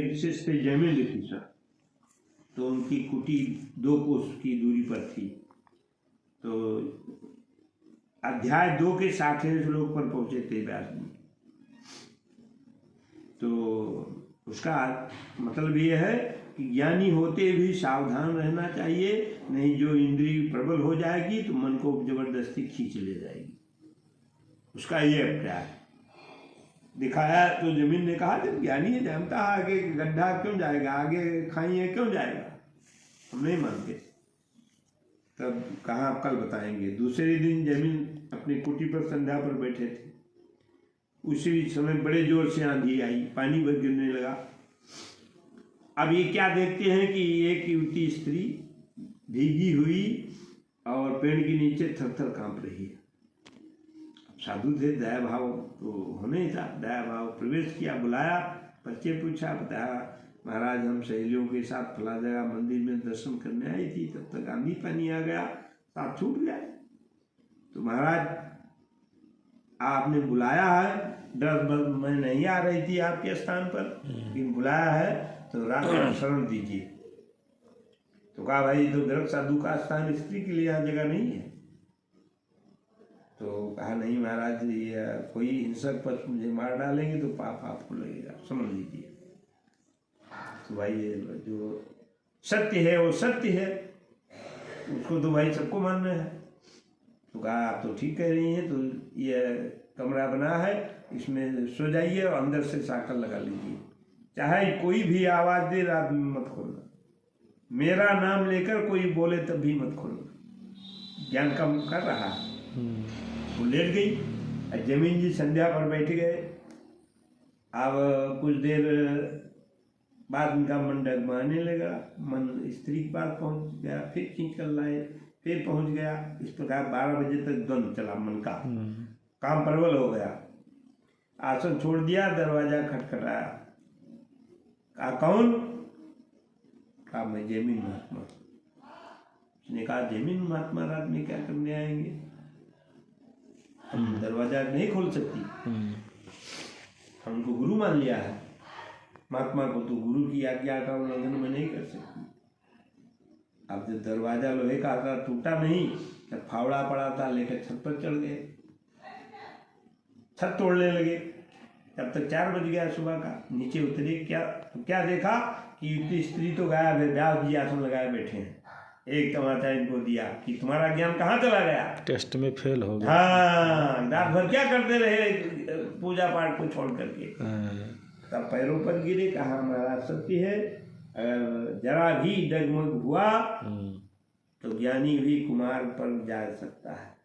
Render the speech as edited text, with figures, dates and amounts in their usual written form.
विशेष थे जयमिन ऋषि, तो उनकी कुटी 2 कोस की दूरी पर थी। तो अध्याय 2 के 60वें श्लोक पर पहुंचे थे व्यास जी। तो उसका मतलब ये है कि ज्ञानी होते भी सावधान रहना चाहिए, नहीं जो इंद्रिय प्रबल हो जाएगी तो मन को जबरदस्ती खींच ले जाएगी। उसका ये अभिप्राय दिखाया। तो जमीन ने कहा जब ज्ञानी है जानता है आगे गड्ढा क्यों जाएगा, आगे खाई क्यों जाएगा, हम नहीं मानते। तब कहा कल बताएंगे। दूसरे दिन जमीन अपनी कुटी पर संध्या पर बैठे थे। उसी समय बड़े जोर से आंधी आई, पानी भर गिरने लगा। अब ये क्या देखते हैं कि एक युवती स्त्री भीगी हुई और पेड़ के नीचे थर-थर कांप रही है। साधु थे, दया भाव तो होने ही था। दया भाव प्रवेश किया, बुलाया, परिचय पूछा, बताया महाराज हम सहेलियों के साथ फला जगह मंदिर में दर्शन करने आई थी, तब तक आंधी पानी आ गया, साथ छूट गया। तो महाराज आपने बुलाया है, डर मैं नहीं आ रही थी आपके स्थान पर, लेकिन बुलाया है तो रात में शरण दीजिए। तो कहा भाई तो गर्भ साधु का स्थान, स्त्री के लिए यहाँ जगह नहीं है। तो कहा नहीं महाराज ये कोई हिंसक पशु मुझे मार डालेंगे तो पाप आपको लगेगा, समझ लीजिए। तो भाई ये जो सत्य है वो सत्य है, उसको तो भाई सबको मानना है। तो कहा आप तो ठीक कह रही हैं, तो ये कमरा बना है, इसमें सो जाइए और अंदर से साकर लगा लीजिए, चाहे कोई भी आवाज़ दे रात में मत खोलना, मेरा नाम लेकर कोई बोले तब भी मत खोलना। ज्ञान कम कर रहा है। वो लेट गई। जमीन जी संध्या पर बैठ गए। अब कुछ देर बाद उनका मन डगमगाने लगा, मन स्त्री के पास पहुंच गया, फिर खींच कर लाए, फिर पहुंच गया। इस प्रकार 12 बजे तक द्वंद्व चला मन का, काम प्रबल हो गया। आसन छोड़ दिया, दरवाजा खटखटाया। कहा कौन? कहा मैं जमीन महात्मा। उसने कहा जमीन महात्मा रात में क्या करने आएंगे, हम दरवाजा नहीं खोल सकती, हमको गुरु मान लिया है, महात्मा को तो गुरु की आज्ञा का उल्लंघन में नहीं कर सकती। अब जब दरवाजा लोहे का था, टूटा नहीं, जब फावड़ा पड़ा था, लेकर छत पर चढ़ गए, छत तोड़ने लगे। तब तक 4 बज गया सुबह का। नीचे उतरे, क्या देखा कि युवती स्त्री तो गायब है, व्यास जी आसन लगाए बैठे हैं। एक तमाचा इनको दिया कि तुम्हारा ज्ञान कहाँ चला गया, टेस्ट में फेल हो गया। हाँ, रात भर क्या करते रहे पूजा पाठ को छोड़ करके। तब पैरों पर गिरे, कहा महाराज सत्य है, अगर जरा भी डगमग हुआ तो ज्ञानी भी कुमार पर जा सकता है।